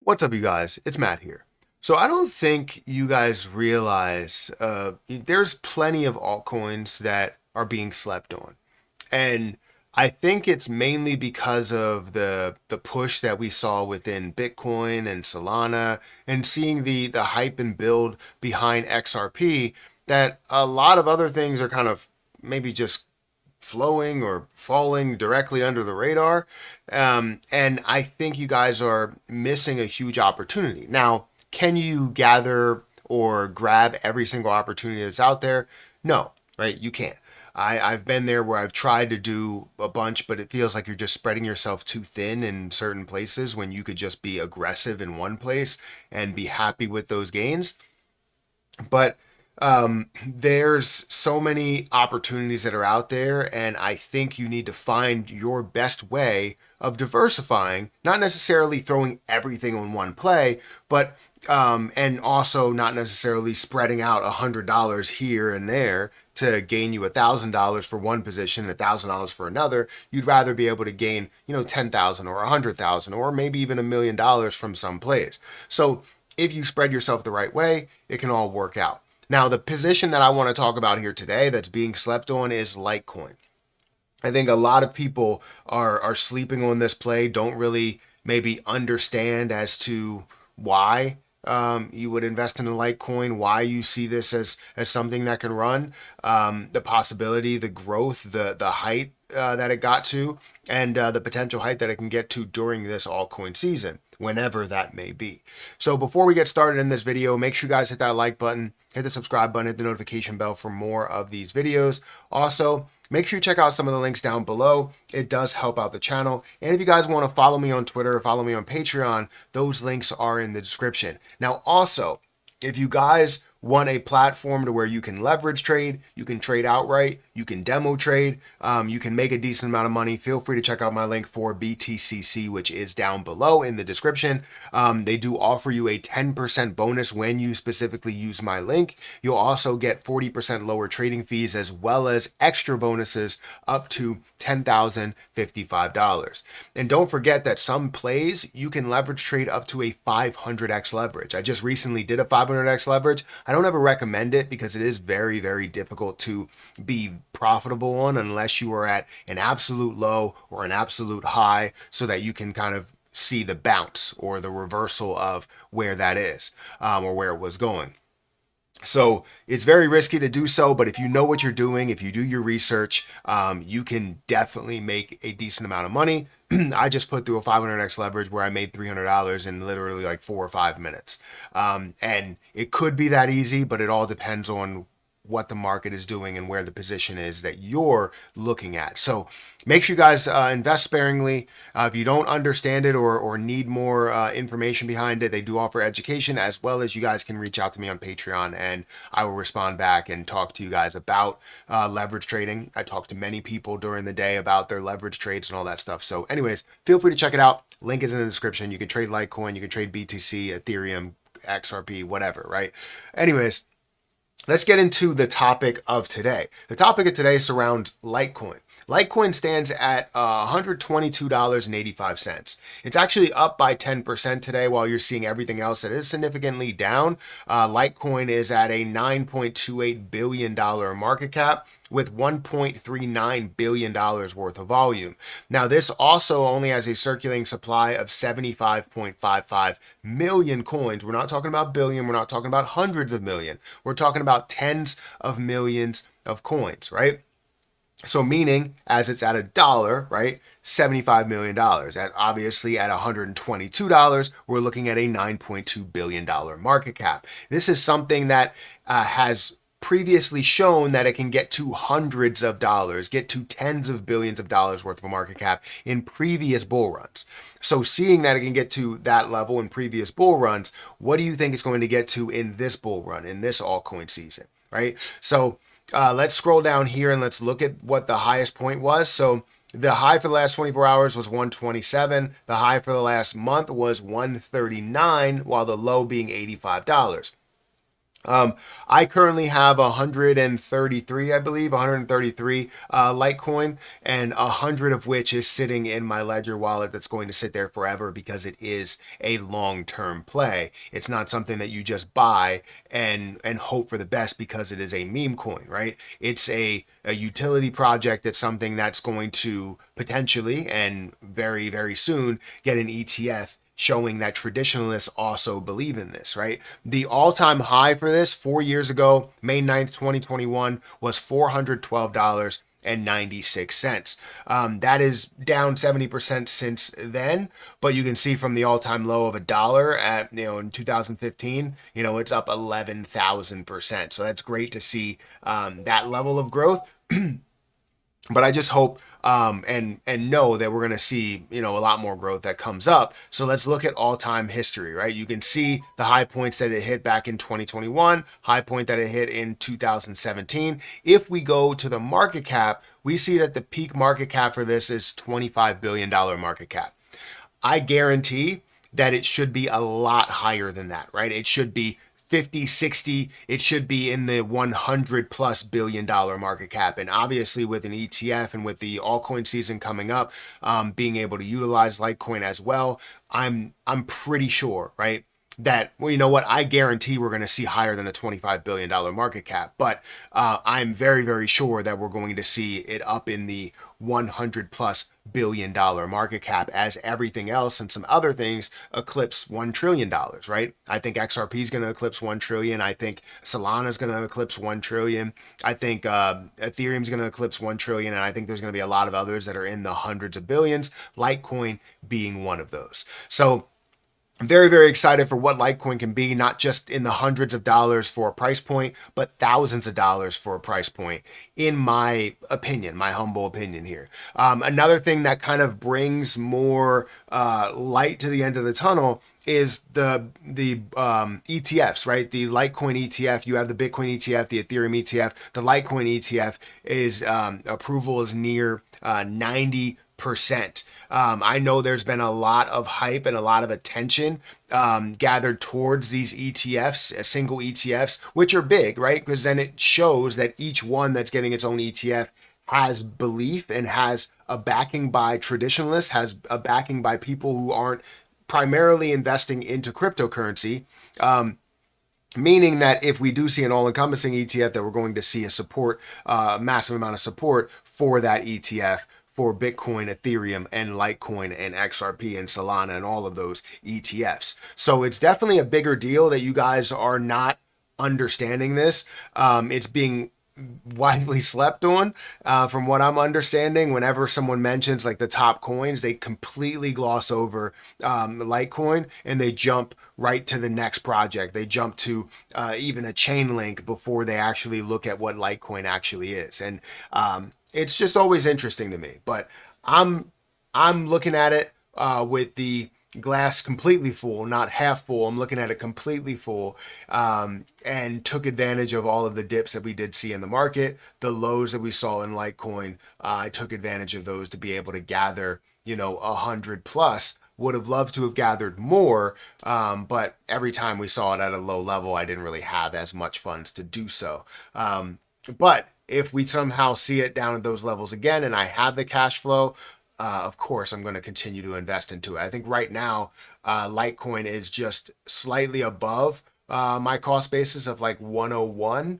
What's up, you guys? It's Matt here. So I don't think you guys realize there's plenty of altcoins that are being slept on. And I think it's mainly because of the push that we saw within Bitcoin and Solana and seeing the hype and build behind XRP that a lot of other things are kind of maybe just flowing or falling directly under the radar. And I think you guys are missing a huge opportunity. Now, can you gather or grab every single opportunity that's out there? No, right? You can't. I've been there where I've tried to do a bunch, but it feels like you're just spreading yourself too thin in certain places when you could just be aggressive in one place and be happy with those gains. But there's so many opportunities that are out there, and I think you need to find your best way of diversifying, not necessarily throwing everything on one play, but and also not necessarily spreading out $100 here and there to gain you $1,000 for one position and $1,000 for another. You'd rather be able to gain, 10,000 or 100,000 or maybe even $1 million from some plays. So if you spread yourself the right way, it can all work out. Now, the position that I want to talk about here today that's being slept on is Litecoin. I think a lot of people are sleeping on this play, don't really maybe understand as to why you would invest in a Litecoin, why you see this as something that can run, the possibility, the growth, the height that it got to, and the potential height that it can get to during this altcoin season, whenever that may be. So before we get started in this video, make sure you guys hit that like button, hit the subscribe button, hit the notification bell for more of these videos. Also, make sure you check out some of the links down below. It does help out the channel. And if you guys want to follow me on Twitter or follow me on Patreon, those links are in the description. Now, also, if you guys want a platform to where you can leverage trade, you can trade outright, you can demo trade, you can make a decent amount of money, feel free to check out my link for BTCC, which is down below in the description. They do offer you a 10% bonus when you specifically use my link. You'll also get 40% lower trading fees as well as extra bonuses up to $10,055. And don't forget that some plays you can leverage trade up to a 500x leverage. I just recently did a 500x leverage. I don't ever recommend it because it is very, very difficult to be profitable on unless you are at an absolute low or an absolute high so that you can kind of see the bounce or the reversal of where that is or where it was going. So it's very risky to do so, but if you know what you're doing, if you do your research, you can definitely make a decent amount of money. I just put through a 500x leverage where I made $300 in literally like 4 or 5 minutes. And it could be that easy, but it all depends on what the market is doing and where the position is that you're looking at. So make sure you guys invest sparingly. If you don't understand it or need more information behind it, they do offer education, as well as you guys can reach out to me on Patreon and I will respond back and talk to you guys about leverage trading. I talk to many people during the day about their leverage trades and all that stuff. So anyways, feel free to check it out. Link is in the description. You can trade Litecoin, you can trade BTC, Ethereum, XRP, whatever, right? Anyways, let's get into the topic of today. The topic of today surrounds Litecoin. Litecoin stands at $122.85. It's actually up by 10% today while you're seeing everything else that is significantly down. Litecoin is at a $9.28 billion market cap with $1.39 billion worth of volume. Now, this also only has a circulating supply of 75.55 million coins. We're not talking about billion. We're not talking about hundreds of million. We're talking about tens of millions of coins, right? So meaning, as it's at $1, right, $75 million. Obviously, at $122, we're looking at a $9.2 billion market cap. This is something that has previously shown that it can get to hundreds of dollars, get to tens of billions of dollars worth of a market cap in previous bull runs. So seeing that it can get to that level in previous bull runs, what do you think it's going to get to in this bull run, in this altcoin season, right? So let's scroll down here and let's look at what the highest point was. So the high for the last 24 hours was 127. The high for the last month was 139, while the low being $85. I currently have 133, I believe, 133 Litecoin, and 100 of which is sitting in my Ledger wallet that's going to sit there forever because it is a long-term play. It's not something that you just buy and hope for the best because it is a meme coin, right? It's a utility project. It's something that's going to potentially and very, very soon get an ETF showing that traditionalists also believe in this, right? The all-time high for this 4 years ago, May 9th, 2021, was $412.96. That is down 70% since then, but you can see from the all-time low of $1 at, in 2015, it's up 11,000%. So that's great to see that level of growth. But I just hope and know that we're going to see a lot more growth that comes up. So let's look at all-time history, right? You can see the high points that it hit back in 2021, high point that it hit in 2017. If we go to the market cap, we see that the peak market cap for this is $25 billion market cap. I guarantee that it should be a lot higher than that, right? It should be 50, 60, it should be in the 100 plus billion dollar market cap. And obviously with an ETF and with the altcoin season coming up, being able to utilize Litecoin as well, I'm pretty sure, right, that, well, you know what, I guarantee we're going to see higher than a $25 billion market cap. But I'm very, very sure that we're going to see it up in the 100 plus billion dollar market cap as everything else and some other things eclipse $1 trillion, right? I think XRP is going to eclipse 1 trillion. I think Solana is going to eclipse 1 trillion. I think Ethereum is going to eclipse 1 trillion. And I think there's going to be a lot of others that are in the hundreds of billions, Litecoin being one of those. So I'm very, very excited for what Litecoin can be, not just in the hundreds of dollars for a price point, but thousands of dollars for a price point, in my opinion, my humble opinion here. Another thing that kind of brings more light to the end of the tunnel is the ETFs, right? The Litecoin ETF, you have the Bitcoin ETF, the Ethereum ETF, the Litecoin ETF is approval is near 90%. I know there's been a lot of hype and a lot of attention gathered towards these ETFs, single ETFs, which are big, right? Because then it shows that each one that's getting its own ETF has belief and has a backing by traditionalists, has a backing by people who aren't primarily investing into cryptocurrency. Meaning that if we do see an all-encompassing ETF, that we're going to see a massive amount of support for that ETF, for Bitcoin, Ethereum, and Litecoin, and XRP, and Solana, and all of those ETFs. So it's definitely a bigger deal that you guys are not understanding this. It's being widely slept on, from what I'm understanding. Whenever someone mentions like the top coins, they completely gloss over Litecoin and they jump right to the next project. They jump to even a chain link before they actually look at what Litecoin actually is. And it's just always interesting to me. But I'm looking at it with the glass completely full, not half full. I'm looking at it completely full, and took advantage of all of the dips that we did see in the market, the lows that we saw in Litecoin. I took advantage of those to be able to gather, 100 plus. Would have loved to have gathered more, but every time we saw it at a low level, I didn't really have as much funds to do so. But if we somehow see it down at those levels again and I have the cash flow, of course, I'm going to continue to invest into it. I think right now, Litecoin is just slightly above my cost basis of like 101.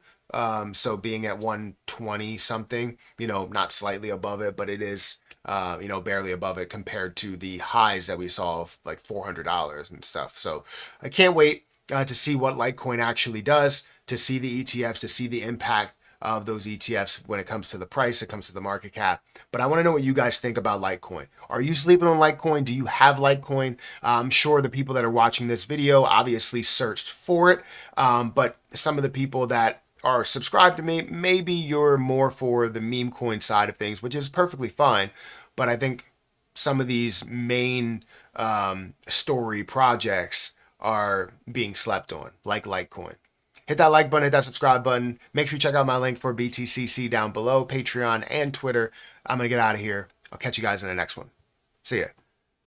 So being at 120 something, not slightly above it, but it is, barely above it compared to the highs that we saw of like $400 and stuff. So I can't wait to see what Litecoin actually does, to see the ETFs, to see the impact of those ETFs when it comes to the price, it comes to the market cap. But I want to know what you guys think about Litecoin. Are you sleeping on Litecoin? Do you have Litecoin? I'm sure the people that are watching this video obviously searched for it, but some of the people that are subscribed to me, maybe you're more for the meme coin side of things, which is perfectly fine. But I think some of these main story projects are being slept on, like Litecoin. Hit that like button, hit that subscribe button. Make sure you check out my link for BTCC down below, Patreon and Twitter. I'm going to get out of here. I'll catch you guys in the next one. See ya.